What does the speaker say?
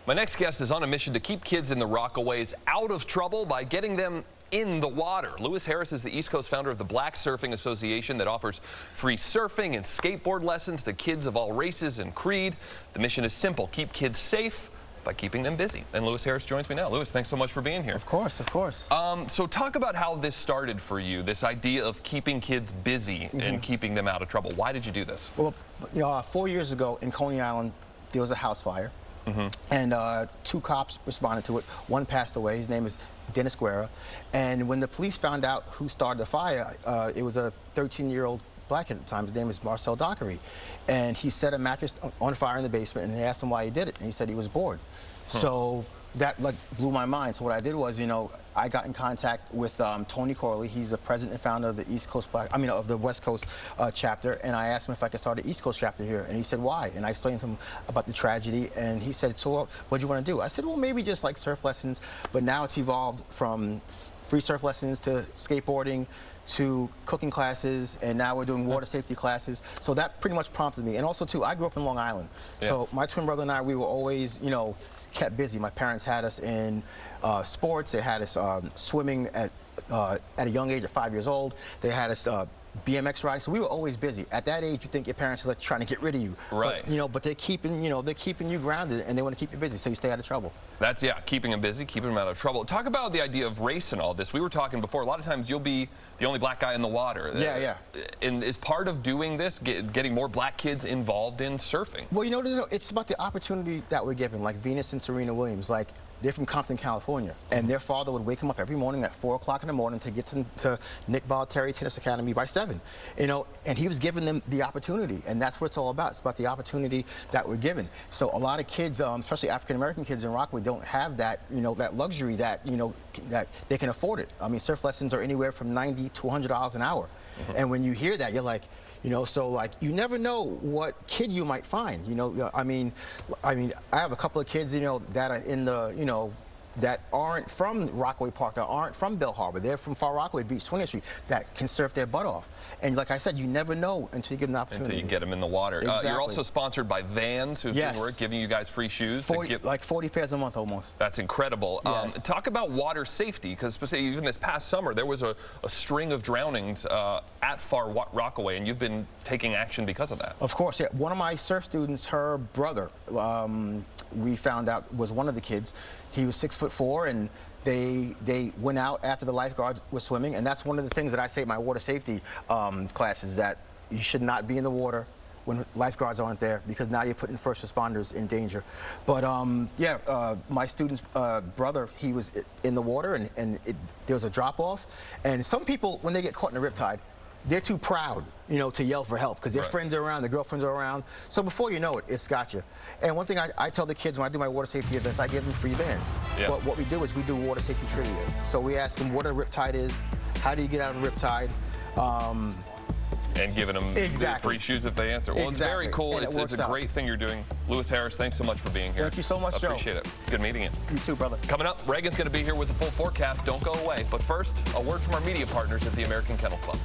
My next guest is on a mission to keep kids in the Rockaways out of trouble by getting them in the water. Lewis Harris is the East Coast founder of the Black Surfing Association that offers free surfing and skateboard lessons to kids of all races and creed. The mission is simple: keep kids safe by keeping them busy. And Lewis Harris joins me now. Lewis, thanks so much for being here. Of course, of course. So talk about how this started for you, this idea of keeping kids busy and keeping them out of trouble. Why did you do this? Well, 4 years ago in Coney Island, there was a house fire. And 2 cops responded to it. One passed away. His name is Dennis Guerra. And when the police found out who started the fire, it was a 13-year-old black kid at the time. His name is Marcel Dockery. And he set a mattress on fire in the basement, and they asked him why he did it. And he said he was bored. So that blew my mind. So what I did was, I got in contact with Tony Corley. He's the president and founder of the of the West Coast chapter. And I asked him if I could start an East Coast chapter here. And he said, why? And I explained to him about the tragedy. And he said, so what do you want to do? I said, well, maybe just like surf lessons. But now it's evolved from free surf lessons to skateboarding to cooking classes, and now we're doing water safety classes. So that pretty much prompted me. And also, too, I grew up in Long Island. So my twin brother and I, we were always, kept busy. My parents had us in sports. They had us swimming at a young age of 5 years old. They had us BMX riding. So we were always busy. At that age, you think your parents are like trying to get rid of you. Right. But they're keeping, they're keeping you grounded, and they want to keep you busy so you stay out of trouble. That's, keeping them busy, keeping them out of trouble. Talk about the idea of race and all this. We were talking before, a lot of times you'll be the only black guy in the water. Yeah. And is part of doing this getting more black kids involved in surfing? Well, it's about the opportunity that we're given, like Venus and Serena Williams. Like, they're from Compton, California, and their father would wake them up every morning at 4 o'clock in the morning to get to Nick Bollettieri Tennis Academy by 7. And he was giving them the opportunity, and that's what it's all about. It's about the opportunity that we're given. So a lot of kids, especially African American kids in Rockaway, don't have that, that luxury that that they can afford it. I mean, surf lessons are anywhere from $90 to $100 an hour, and when you hear that, you're like, so like you never know what kid you might find. I mean, I have a couple of kids, that are in the, that aren't from Rockaway Park, that aren't from Bell Harbor. They're from Far Rockaway Beach, 20th Street, that can surf their butt off. And like I said, you never know until you give them an opportunity. Until you get them in the water. Exactly. You're also sponsored by Vans, who's doing work, giving you guys free shoes. Like 40 pairs a month almost. That's incredible. Yes. Talk about water safety, because even this past summer, there was a string of drownings at Far Rockaway, and you've been taking action because of that. Of course, yeah. One of my surf students, her brother, we found out was one of the kids. He was 6'4", and they went out after the lifeguard was swimming, and that's one of the things that I say in my water safety classes, that you should not be in the water when lifeguards aren't there, because now you're putting first responders in danger. But my student's brother, he was in the water, and there was a drop-off, and some people, when they get caught in a riptide, they're too proud, to yell for help, because their friends are around, their girlfriends are around. So before you know it, it's got you. And one thing I tell the kids when I do my water safety events, I give them free bands. But what we do is we do water safety trivia. So we ask them what a riptide is, how do you get out of a riptide, and giving them free shoes if they answer. Well, it's very cool. It's a great thing you're doing. Lewis Harris, thanks so much for being here. Thank you so much, Joe. Appreciate it. Good meeting you. You too, brother. Coming up, Reagan's going to be here with the full forecast. Don't go away. But first, a word from our media partners at the American Kennel Club.